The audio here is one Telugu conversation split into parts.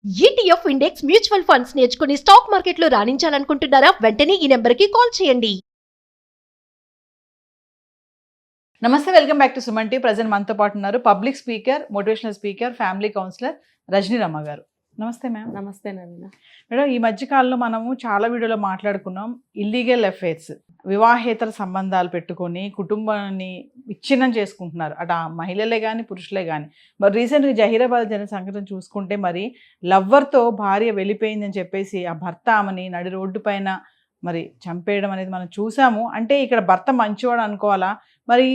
ఈటీఎఫ్ ఇండెక్స్ మ్యూచువల్ ఫండ్స్ నేర్చుకుని స్టాక్ మార్కెట్లో రాణించాలనుకుంటున్నారా? వెంటనే ఈ నెంబర్కి కాల్ చేయండి. Namaste, welcome back to Suman T. Present మనతో పాటు ఉన్నారు public speaker, motivational speaker, family counsellor Rajani Ramma garu. నమస్తే మ్యామ్. నమస్తే నవీన. మేడం, ఈ మధ్య కాలంలో మనము చాలా వీడియోలో మాట్లాడుకున్నాం ఇల్లీగల్ అఫైర్స్, వివాహేతర సంబంధాలు పెట్టుకొని కుటుంబాన్ని విచ్ఛిన్నం చేసుకుంటున్నారు, అటు ఆ మహిళలే కానీ పురుషులే కానీ. మరి రీసెంట్గా జహీరాబాద్ జరిగిన సంఘటన చూసుకుంటే, మరి లవ్వర్తో భార్య వెళ్ళిపోయిందని చెప్పేసి ఆ భర్త ఆమెని నడి రోడ్డు పైన మరి చంపేయడం అనేది మనం చూసాము. అంటే ఇక్కడ భర్త మంచివాడు అనుకోవాలా? మరి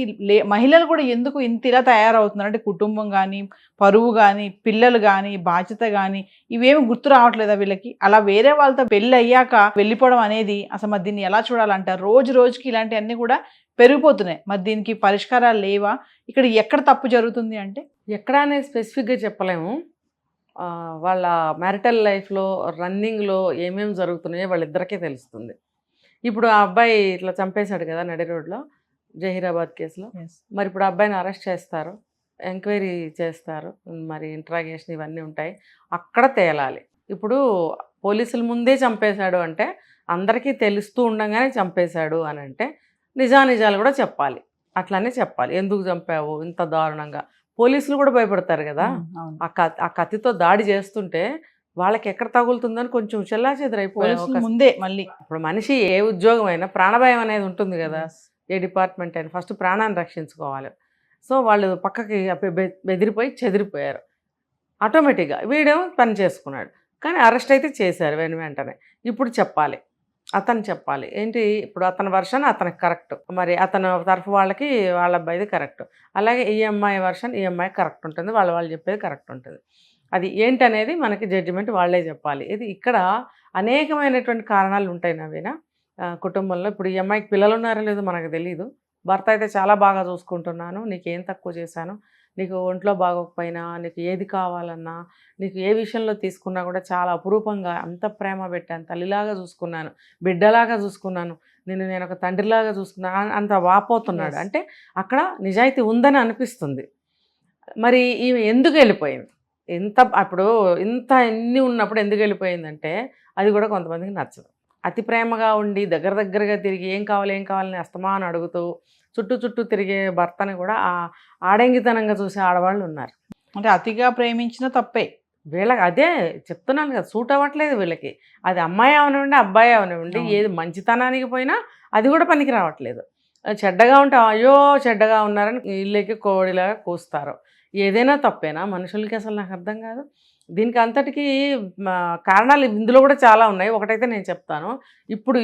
మహిళలు కూడా ఎందుకు ఇంత ఇలా తయారవుతున్నారు? అంటే కుటుంబం కానీ, పరువు కానీ, పిల్లలు కానీ, బాధ్యత కానీ ఇవేమి గుర్తు రావట్లేదా వీళ్ళకి? అలా వేరే వాళ్ళతో పెళ్ళి అయ్యాక వెళ్ళిపోవడం అనేది అసలు మరి దీన్ని ఎలా చూడాలంటారు? రోజు రోజుకి ఇలాంటివన్నీ కూడా పెరిగిపోతున్నాయి. మరి దీనికి పరిష్కారాలు లేవా? ఇక్కడ ఎక్కడ తప్పు జరుగుతుంది అంటే ఎక్కడ అనేది స్పెసిఫిక్గా చెప్పలేము. వాళ్ళ మ్యారిటల్ లైఫ్లో రన్నింగ్లో ఏమేమి జరుగుతున్నాయో వాళ్ళిద్దరికీ తెలుస్తుంది. ఇప్పుడు ఆ అబ్బాయి ఇట్లా చంపేశాడు కదా నడి రోడ్లో, జహీరాబాద్ కేసులో. మరి ఇప్పుడు అబ్బాయిని అరెస్ట్ చేస్తారు, ఎంక్వైరీ చేస్తారు, మరి ఇంట్రాగేషన్ ఇవన్నీ ఉంటాయి, అక్కడ తేలాలి. ఇప్పుడు పోలీసుల ముందే చంపేశాడు అంటే, అందరికీ తెలుస్తూ ఉండగానే చంపేశాడు అని అంటే నిజానిజాలు కూడా చెప్పాలి. అట్లానే చెప్పాలి, ఎందుకు చంపావు ఇంత దారుణంగా. పోలీసులు కూడా భయపడతారు కదా. ఆ కత్తితో దాడి చేస్తుంటే వాళ్ళకి ఎక్కడ తగులుతుందని కొంచెం చెల్లాచెదరైపోయారు ముందే. మళ్ళీ ఇప్పుడు మనిషి ఏ ఉద్యోగం అయినా ప్రాణభయం అనేది ఉంటుంది కదా, ఏ డిపార్ట్మెంట్ అయినా ఫస్ట్ ప్రాణాన్ని రక్షించుకోవాలి. సో వాళ్ళు పక్కకి బెదిరిపోయి చెదిరిపోయారు ఆటోమేటిక్గా. వీడేమో పని చేసుకున్నాడు, కానీ అరెస్ట్ అయితే చేశారు వెంటనే. ఇప్పుడు చెప్పాలి, అతను చెప్పాలి ఏంటి, ఇప్పుడు అతని వర్షన్ అతనికి కరెక్ట్, మరి అతను తరఫు వాళ్ళకి వాళ్ళ అబ్బాయిది కరెక్ట్, అలాగే ఈఎంఐ వర్షన్ ఈఎంఐ కరెక్ట్ ఉంటుంది, వాళ్ళు చెప్పేది కరెక్ట్ ఉంటుంది. అది ఏంటనేది మనకి జడ్జిమెంట్ వాళ్ళే చెప్పాలి. ఇది ఇక్కడ అనేకమైనటువంటి కారణాలు ఉంటాయి నవీన కుటుంబంలో. ఇప్పుడు ఈ అమ్మాయికి పిల్లలు ఉన్నారో లేదో మనకు తెలియదు. భర్త అయితే చాలా బాగా చూసుకుంటున్నాను, నీకేం తక్కువ చేశాను, నీకు ఒంట్లో బాగోకపోయినా, నీకు ఏది కావాలన్నా, నీకు ఏ విషయంలో తీసుకున్నా కూడా చాలా అపురూపంగా అంత ప్రేమ పెట్టాను, తల్లిలాగా చూసుకున్నాను, బిడ్డలాగా చూసుకున్నాను, నేను ఒక తండ్రిలాగా చూసుకున్నాను అంత వాపోతున్నాడు. అంటే అక్కడ నిజాయితీ ఉందని అనిపిస్తుంది. మరి ఈమె ఎందుకు వెళ్ళిపోయింది? అప్పుడు ఎన్ని ఉన్నప్పుడు ఎందుకు వెళ్ళిపోయిందంటే అది కూడా కొంతమందికి నచ్చదు. అతి ప్రేమగా ఉండి దగ్గరగా తిరిగి ఏం కావాలని అస్తమానం అడుగుతూ చుట్టూ తిరిగే భర్తని కూడా ఆడంగితనంగా చూసే ఆడవాళ్ళు ఉన్నారు. అంటే అతిగా ప్రేమించిన తప్పే. వీళ్ళకి అదే చెప్తున్నాను కదా, సూట్ అవ్వట్లేదు వీళ్ళకి. అది అమ్మాయి అవనివ్వండి, అబ్బాయి అవనివ్వండి, ఏది మంచితనానికి పోయినా అది కూడా పనికి రావట్లేదు. చెడ్డగా ఉంటే అయ్యో చెడ్డగా ఉన్నారని ఇళ్ళకి కోడిలాగా కూస్తారు. ఏదైనా తప్పేనా మనుషులకి? అసలు నాకు అర్థం కాదు. దీనికి అంతటికీ కారణాలు ఇందులో కూడా చాలా ఉన్నాయి. ఒకటైతే నేను చెప్తాను, ఇప్పుడు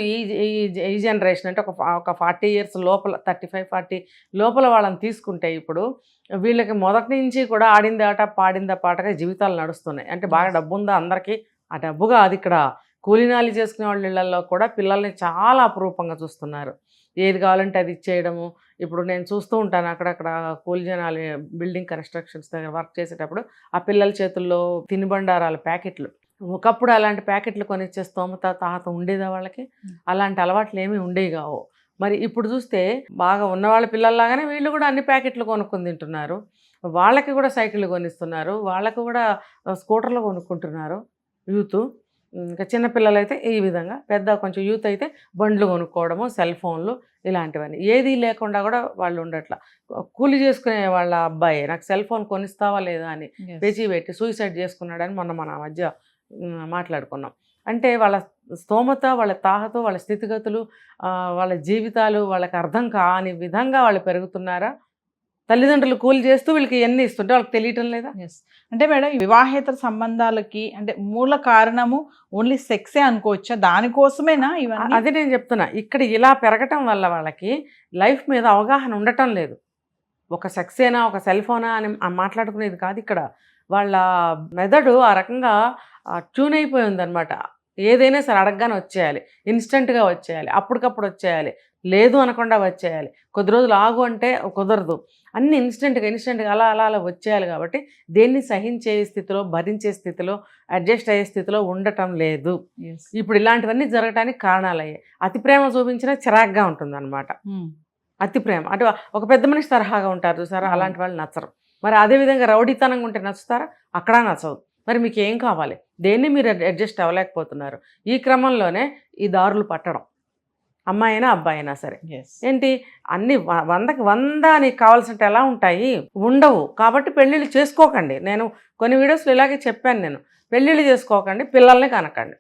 ఈ జనరేషన్ అంటే ఒక 40 years లోపల, 35-40 లోపల వాళ్ళని తీసుకుంటే ఇప్పుడు వీళ్ళకి మొదటి నుంచి కూడా ఆడింది ఆట పాడిందా పాటగా జీవితాలు నడుస్తున్నాయి. అంటే బాగా డబ్బు ఉందా అందరికీ? ఆ డబ్బుగా అది ఇక్కడ కూలీనాలి చేసుకునే వాళ్ళ ఇళ్లలో కూడా పిల్లల్ని చాలా అపురూపంగా చూస్తున్నారు. ఏది కావాలంటే అది ఇచ్చేయడము. ఇప్పుడు నేను చూస్తూ ఉంటాను అక్కడక్కడ కూలి జనాలు బిల్డింగ్ కన్స్ట్రక్షన్స్ దగ్గర వర్క్ చేసేటప్పుడు ఆ పిల్లల చేతుల్లో తినుబండారాల ప్యాకెట్లు. ఒకప్పుడు అలాంటి ప్యాకెట్లు కొనిచ్చే స్తోమత తాహత ఉండేదా వాళ్ళకి? అలాంటి అలవాట్లు ఏమీ ఉండేవి కావు. మరి ఇప్పుడు చూస్తే బాగా ఉన్నవాళ్ళ పిల్లల్లాగానే వీళ్ళు కూడా అన్ని ప్యాకెట్లు కొనుక్కొని తింటున్నారు. వాళ్ళకి కూడా సైకిళ్ళు కొనిస్తున్నారు, వాళ్ళకు కూడా స్కూటర్లు కొనుక్కుంటున్నారు యూత్. ఇంకా చిన్నపిల్లలు అయితే ఈ విధంగా, పెద్ద కొంచెం యూత్ అయితే బండ్లు కొనుక్కోవడము, సెల్ ఫోన్లు ఇలాంటివన్నీ. ఏదీ లేకుండా కూడా వాళ్ళు ఉండట్లా. కూలి చేసుకునే వాళ్ళ అబ్బాయి నాకు సెల్ ఫోన్ కొనిస్తావా లేదా అని పేచీ పెట్టి సూసైడ్ చేసుకున్నాడని మన మధ్య మాట్లాడుకున్నాం. అంటే వాళ్ళ స్తోమత, వాళ్ళ తాహత, వాళ్ళ స్థితిగతులు, వాళ్ళ జీవితాలు వాళ్ళకి అర్థం కాని విధంగా వాళ్ళు పెరుగుతున్నారా? తల్లిదండ్రులు కూలి చేస్తూ వీళ్ళకి ఎన్ని ఇస్తుంటే వాళ్ళకి తెలియటం లేదా? అంటే మేడం, వివాహేతర సంబంధాలకి అంటే మూల కారణము ఓన్లీ సెక్సే అనుకోవచ్చా? దానికోసమేనా ఇవన్నీ? అదే నేను చెప్తున్నా, ఇక్కడ ఇలా పెరగటం వల్ల వాళ్ళకి లైఫ్ మీద అవగాహన ఉండటం లేదు. ఒక సెక్సేనా ఒక సెల్ ఫోనా అని మాట్లాడుకునేది కాదు ఇక్కడ. వాళ్ళ మెదడు ఆ రకంగా ట్యూన్ అయిపోయి ఉందన్నమాట. ఏదైనా సరే అడగగానే వచ్చేయాలి, ఇన్స్టెంట్గా వచ్చేయాలి, అప్పటికప్పుడు వచ్చేయాలి, లేదు అనకుండా వచ్చేయాలి. కొద్ది రోజులు ఆగు అంటే కుదరదు, అన్ని ఇన్స్టెంట్గా అలా వచ్చేయాలి. కాబట్టి దేన్ని సహించే స్థితిలో, భరించే స్థితిలో, అడ్జస్ట్ అయ్యే స్థితిలో ఉండటం లేదు. ఇప్పుడు ఇలాంటివన్నీ జరగటానికి కారణాలు అయ్యాయి. అతి ప్రేమ చూపించినా చిరాగ్గా ఉంటుంది అనమాట. అతి ప్రేమ అంటే ఒక పెద్ద మనిషి తరహాగా ఉంటారు చూసారా, అలాంటి వాళ్ళు నచ్చరు. మరి అదేవిధంగా రౌడీతనంగా ఉంటే నచ్చుతారా? అక్కడ నచ్చవు. మరి మీకు ఏం కావాలి, దేన్ని మీరు అడ్జస్ట్ అవ్వలేకపోతున్నారు. ఈ క్రమంలోనే ఈ దారులు పట్టడం, అమ్మాయి అయినా అబ్బాయి అయినా సరే. ఏంటి అన్ని 100కి 100 నీకు కావాల్సినట్టు ఎలా ఉంటాయి, ఉండవు. కాబట్టి పెళ్ళిళ్ళు చేసుకోకండి. నేను కొన్ని వీడియోస్లో ఇలాగే చెప్పాను, నేను పెళ్ళిళ్ళు చేసుకోకండి, పిల్లల్ని కనకండి,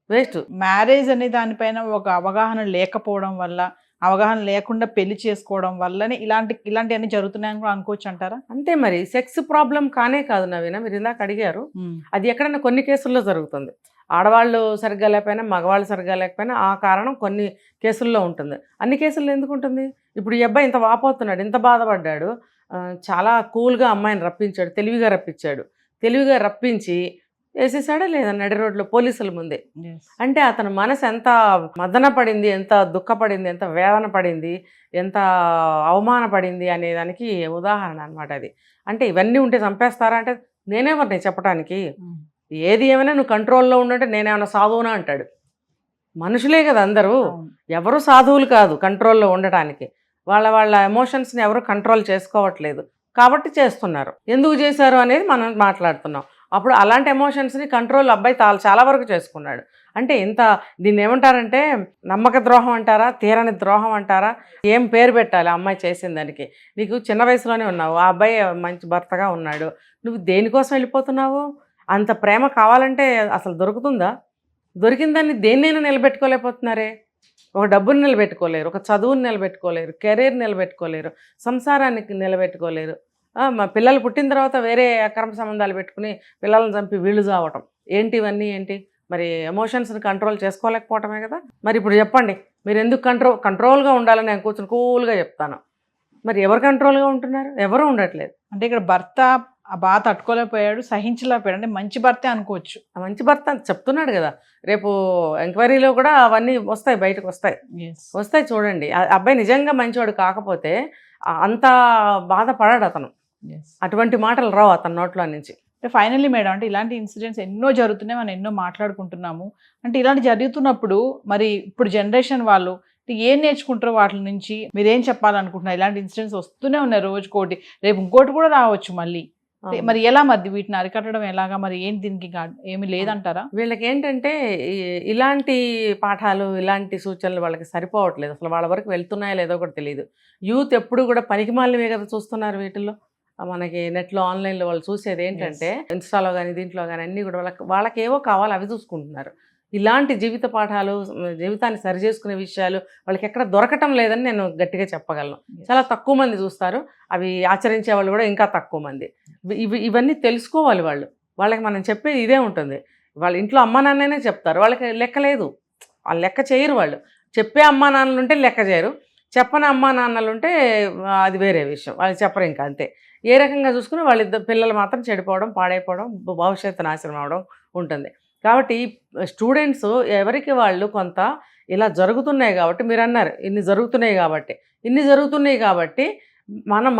వేస్ట్. మ్యారేజ్ అనే దానిపైన ఒక అవగాహన లేకపోవడం వల్ల, అవగాహన లేకుండా పెళ్లి చేసుకోవడం వల్లనే ఇలాంటివన్నీ జరుగుతున్నాయని కూడా అనుకోవచ్చు అంటారా? అంతే మరి. సెక్స్ ప్రాబ్లం కానే కాదు నవీన, మీరు ఇందాక అడిగారు. అది ఎక్కడైనా కొన్ని కేసుల్లో జరుగుతుంది. ఆడవాళ్ళు సరిగ్గా లేకపోయినా, మగవాళ్ళు సరిగ్గా లేకపోయినా ఆ కారణం కొన్ని కేసుల్లో ఉంటుంది. అన్ని కేసుల్లో ఎందుకు ఉంటుంది? ఇప్పుడు ఈ అబ్బాయి ఇంత వాపోతున్నాడు, ఇంత బాధపడ్డాడు, చాలా కూల్గా అమ్మాయిని రప్పించాడు, తెలివిగా రప్పించి వేసేసాడా లేదా నడి రోడ్లో పోలీసుల ముందే. అంటే అతని మనసు ఎంత మదన పడింది, ఎంత దుఃఖపడింది, ఎంత వేదన పడింది, ఎంత అవమానపడింది అనేదానికి ఉదాహరణ అనమాట అది. అంటే ఇవన్నీ ఉంటే చంపేస్తారా అంటే నేనేమన్నా చెప్పడానికి? ఏది ఏమైనా నువ్వు కంట్రోల్లో ఉండంటే నేనేమన్నా సాధువునా అంటాడు. మనుషులే కదా అందరూ, ఎవరు సాధువులు కాదు కంట్రోల్లో ఉండటానికి. వాళ్ళ ఎమోషన్స్ని ఎవరు కంట్రోల్ చేసుకోవట్లేదు కాబట్టి చేస్తున్నారు. ఎందుకు చేశారు అనేది మనం మాట్లాడుతున్నాం. అప్పుడు అలాంటి ఎమోషన్స్ని కంట్రోల్ అబ్బాయి చాలా వరకు చేసుకున్నాడు. అంటే ఇంత దీన్ని ఏమంటారంటే నమ్మక ద్రోహం అంటారా, తీరని ద్రోహం అంటారా, ఏం పేరు పెట్టాలి అమ్మాయి చేసిన దానికి? నీకు చిన్న వయసులోనే ఉన్నావు, ఆ అబ్బాయి మంచి భర్తగా ఉన్నాడు, నువ్వు దేనికోసం వెళ్ళిపోతున్నావు? అంత ప్రేమ కావాలంటే అసలు దొరుకుతుందా? దొరికిన దాన్ని దేన్నైనా నిలబెట్టుకోలేకపోతున్నారే. ఒక డబ్బుని నిలబెట్టుకోలేరు, ఒక చదువుని నిలబెట్టుకోలేరు, కెరీర్ నిలబెట్టుకోలేరు, సంసారానికి నిలబెట్టుకోలేరు. మా పిల్లలు పుట్టిన తర్వాత వేరే అక్రమ సంబంధాలు పెట్టుకుని పిల్లల్ని చంపి వీళ్ళు చావటం ఏంటి? ఇవన్నీ ఏంటి? మరి ఎమోషన్స్ని కంట్రోల్ చేసుకోలేకపోవటమే కదా. మరి ఇప్పుడు చెప్పండి, మీరు ఎందుకు కంట్రోల్గా ఉండాలని నేను కూర్చొని కూల్గా చెప్తాను. మరి ఎవరు కంట్రోల్గా ఉంటున్నారు? ఎవరు ఉండట్లేదు. అంటే ఇక్కడ భర్త ఆ బాధ తట్టుకోలేకపోయాడు, సహించలేకపోయాడు, అంటే మంచి భర్తే అనుకోవచ్చు. ఆ మంచి భర్త చెప్తున్నాడు కదా, రేపు ఎంక్వైరీలో కూడా అవన్నీ వస్తాయి, బయటకు వస్తాయి చూడండి. అబ్బాయి నిజంగా మంచివాడు కాకపోతే అంత బాధపడాడు అతను, అటువంటి మాటలు రావు అతని నోట్లో నుంచి. అంటే ఫైనల్లీ మేడం, అంటే ఇలాంటి ఇన్సిడెంట్స్ ఎన్నో జరుగుతున్నాయి, మనం ఎన్నో మాట్లాడుకుంటున్నాము. అంటే ఇలాంటి జరుగుతున్నప్పుడు మరి ఇప్పుడు జనరేషన్ వాళ్ళు ఏం నేర్చుకుంటారో వాటి నుంచి మీరేం చెప్పాలనుకుంటున్నారు? ఇలాంటి ఇన్సిడెంట్స్ వస్తూనే ఉన్నాయి రోజుకోటి, రేపు ఇంకోటి కూడా రావచ్చు మళ్ళీ. మరి ఎలా మరి వీటిని అరికట్టడం ఎలాగా? మరి ఏంటి దీనికి ఏమి లేదంటారా? వీళ్ళకి ఏంటంటే ఇలాంటి పాఠాలు, ఇలాంటి సూచనలు వాళ్ళకి సరిపోవట్లేదు. అసలు వాళ్ళ వరకు వెళ్తున్నాయో లేదో కూడా తెలియదు. యూత్ ఎప్పుడు కూడా పనికిమాలినవే కదా చూస్తున్నారు వీటిల్లో. మనకి నెట్లో, ఆన్లైన్లో వాళ్ళు చూసేది ఏంటంటే ఇన్స్టాలో కానీ దీంట్లో కానీ అన్నీ కూడా వాళ్ళకి ఏవో కావాలి అవి చూసుకుంటున్నారు. ఇలాంటి జీవిత పాఠాలు, జీవితాన్ని సరిచేసుకునే విషయాలు వాళ్ళకి ఎక్కడ దొరకటం లేదని నేను గట్టిగా చెప్పగలను. చాలా తక్కువ మంది చూస్తారు, అవి ఆచరించే వాళ్ళు కూడా ఇంకా తక్కువ మంది. ఇవన్నీ తెలుసుకోవాలి వాళ్ళకి మనం చెప్పేది ఇదే ఉంటుంది. వాళ్ళ ఇంట్లో అమ్మా నాన్ననే చెప్తారు, వాళ్ళకి లెక్క లేదు, వాళ్ళు లెక్క చేయరు. వాళ్ళు చెప్పే అమ్మా నాన్నలు ఉంటే లెక్క చేయరు, చెప్పని అమ్మా నాన్నలు ఉంటే అది వేరే విషయం, వాళ్ళు చెప్పరు ఇంకా అంతే. ఏ రకంగా చూసుకుని వాళ్ళిద్దరు పిల్లలు మాత్రం చెడిపోవడం, పాడైపోవడం, భవిష్యత్తు నాశనం అవడం ఉంటుంది. కాబట్టి స్టూడెంట్స్ ఎవరికి వాళ్ళు కొంత ఇలా జరుగుతున్నాయి కాబట్టి, మీరు అన్నారు ఇన్ని జరుగుతున్నాయి కాబట్టి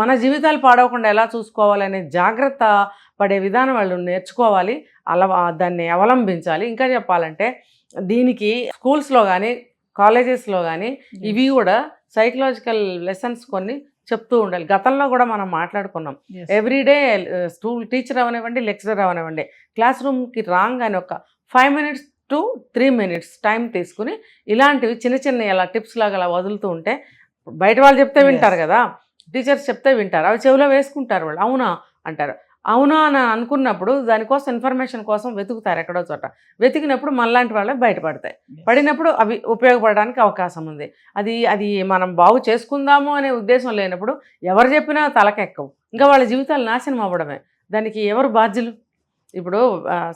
మన జీవితాలు పాడవకుండా ఎలా చూసుకోవాలనే జాగ్రత్త పడే విధానం వాళ్ళు నేర్చుకోవాలి, దాన్ని అవలంబించాలి. ఇంకా చెప్పాలంటే దీనికి స్కూల్స్లో కానీ కాలేజెస్లో కానీ ఇవి కూడా సైకలాజికల్ లెసన్స్ కొన్ని చెప్తూ ఉండాలి. గతంలో కూడా మనం మాట్లాడుకున్నాం. ఎవ్రీడే స్కూల్ టీచర్ అవనివ్వండి, లెక్చరర్ అవనివ్వండి, క్లాస్ రూమ్కి రాగానే ఒక 5 minutes to 3 minutes టైం తీసుకుని ఇలాంటివి చిన్న ఇలా టిప్స్ లాగా అలా వదులుతూ ఉంటే బయట వాళ్ళు చెప్తే వింటారు కదా, టీచర్స్ చెప్తే వింటారు, అవి చెవిలో వేసుకుంటారు వాళ్ళు. అవునా అంటారు. అవునా అని అనుకున్నప్పుడు దానికోసం ఇన్ఫర్మేషన్ కోసం వెతుకుతారు ఎక్కడో చోట. వెతికినప్పుడు మనలాంటి వాళ్ళే బయటపడతాయి. పడినప్పుడు అవి ఉపయోగపడడానికి అవకాశం ఉంది. అది మనం బాగు చేసుకుందాము అనే ఉద్దేశం లేనప్పుడు ఎవరు చెప్పినా తలకెక్కవు, ఇంకా వాళ్ళ జీవితాలు నాశనం అవ్వడమే. దానికి ఎవరు బాధ్యులు? ఇప్పుడు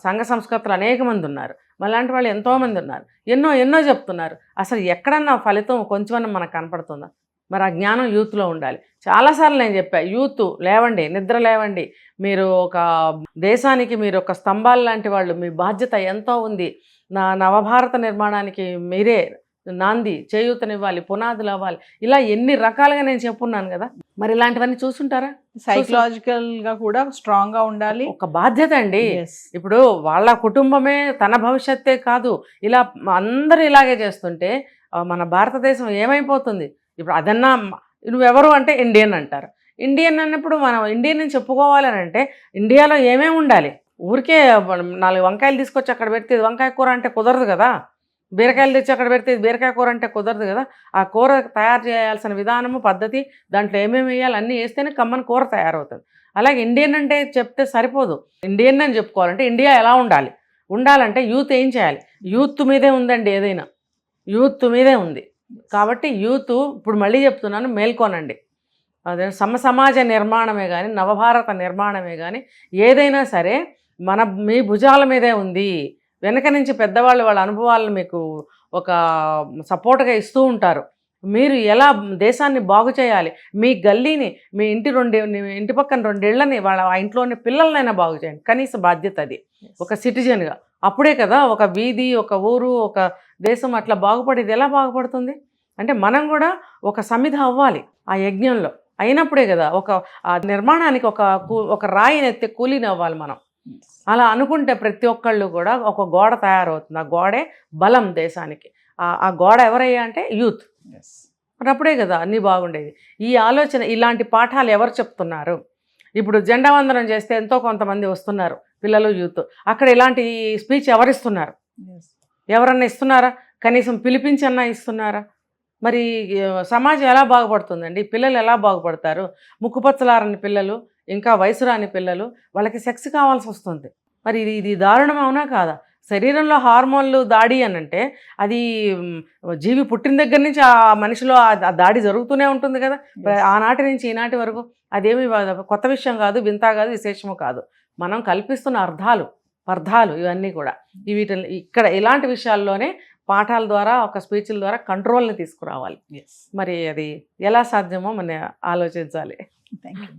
సంఘ సంస్కృతులు అనేక మంది ఉన్నారు, మనలాంటి వాళ్ళు ఎంతోమంది ఉన్నారు, ఎన్నో చెప్తున్నారు. అసలు ఎక్కడన్నా ఫలితం కొంచెమన్నా మనకు కనపడుతుందా? మరి ఆ జ్ఞానం యూత్లో ఉండాలి. చాలాసార్లు నేను చెప్పా, యూత్ లేవండి, నిద్ర లేవండి, మీరు ఒక దేశానికి మీరు ఒక స్తంభాలు లాంటి వాళ్ళు, మీ బాధ్యత ఎంతో ఉంది. నవభారత నిర్మాణానికి మీరే నాంది, చేయూతనివ్వాలి, పునాదులు అవ్వాలి, ఇలా ఎన్ని రకాలుగా నేను చెప్పున్నాను కదా. మరి ఇలాంటివన్నీ చూసుంటారా? సైకలాజికల్గా కూడా స్ట్రాంగ్గా ఉండాలి, ఒక బాధ్యత అండి. ఇప్పుడు వాళ్ళ కుటుంబమే తన భవిష్యత్తే కాదు, ఇలా అందరూ ఇలాగే చేస్తుంటే మన భారతదేశం ఏమైపోతుంది? ఇప్పుడు అదన్నా నువ్వెవరు అంటే ఇండియన్ అంటారు. ఇండియన్ అన్నప్పుడు మనం ఇండియన్ అని చెప్పుకోవాలని అంటే ఇండియాలో ఏమేమి ఉండాలి? ఊరికే 4 వంకాయలు తీసుకొచ్చి అక్కడ పెడితే ఇది వంకాయ కూర అంటే కుదరదు కదా, బీరకాయలు తెచ్చి అక్కడ పెడితే ఇది బీరకాయ కూర అంటే కుదరదు కదా. ఆ కూర తయారు చేయాల్సిన విధానము, పద్ధతి, దాంట్లో ఏమేమి వేయాలి అన్నీ వేస్తేనే కమ్మని కూర తయారవుతుంది. అలాగే ఇండియన్ అంటే చెప్తే సరిపోదు, ఇండియన్ అని చెప్పుకోవాలంటే ఇండియా ఎలా ఉండాలంటే యూత్ ఏం చేయాలి? యూత్ మీదే ఉందండి, ఏదైనా యూత్ మీదే ఉంది. కాబట్టి యూత్ ఇప్పుడు మళ్ళీ చెప్తున్నాను, మేల్కోనండి. అదే సమాజ నిర్మాణమే కానీ, నవభారత నిర్మాణమే కానీ ఏదైనా సరే మీ భుజాల మీదే ఉంది. వెనక నుంచి పెద్దవాళ్ళు వాళ్ళ అనుభవాలను మీకు ఒక సపోర్ట్గా ఇస్తూ ఉంటారు. మీరు ఎలా దేశాన్ని బాగు చేయాలి, మీ గల్లీని, మీ ఇంటి పక్కన 2 ఇళ్ళని, వాళ్ళ ఆ ఇంట్లోని పిల్లలనైనా బాగు చేయండి. కనీస బాధ్యత అది ఒక సిటిజన్గా. అప్పుడే కదా ఒక వీధి, ఒక ఊరు, ఒక దేశం అట్లా బాగుపడేది. ఎలా బాగుపడుతుంది అంటే మనం కూడా ఒక సమిధ అవ్వాలి ఆ యజ్ఞంలో. అయినప్పుడే కదా ఆ నిర్మాణానికి ఒక రాయిని ఎత్తే కూలీని అవ్వాలి మనం. అలా అనుకుంటే ప్రతి ఒక్కళ్ళు కూడా ఒక గోడ తయారవుతుంది. ఆ గోడే బలం దేశానికి. ఆ గోడ ఎవరయ్యా అంటే యూత్. అప్పుడే కదా అన్నీ బాగుండేది. ఈ ఆలోచన, ఇలాంటి పాఠాలు ఎవరు చెప్తున్నారు? ఇప్పుడు జెండా వందనం చేస్తే ఎంతో కొంతమంది వస్తున్నారు పిల్లలు, యూత్. అక్కడ ఇలాంటి స్పీచ్ ఎవరిస్తున్నారు? ఎవరన్నా ఇస్తున్నారా? కనీసం పిలిపించన్నా ఇస్తున్నారా? మరి సమాజం ఎలా బాగుపడుతుందండి? పిల్లలు ఎలా బాగుపడతారు? ముక్కుపచ్చలారని పిల్లలు, ఇంకా వయసు రాని పిల్లలు, వాళ్ళకి సెక్స్ కావాల్సి వస్తుంది. మరి ఇది దారుణం అవునా కాదా? శరీరంలో హార్మోన్లు దాడి అనంటే అది జీవి పుట్టిన దగ్గర నుంచి ఆ మనిషిలో ఆ దాడి జరుగుతూనే ఉంటుంది కదా, ఆనాటి నుంచి ఈనాటి వరకు. అదేమి కొత్త విషయం కాదు, వింత కాదు, విశేషము కాదు. మనం కల్పిస్తున్న అర్థాలు ఇవన్నీ కూడా ఇక్కడ ఇలాంటి విషయాల్లోనే పాఠాల ద్వారా, ఒక స్పీచ్ల ద్వారా కంట్రోల్ని తీసుకురావాలి. మరి అది ఎలా సాధ్యమో మనం ఆలోచించాలి. Thank you.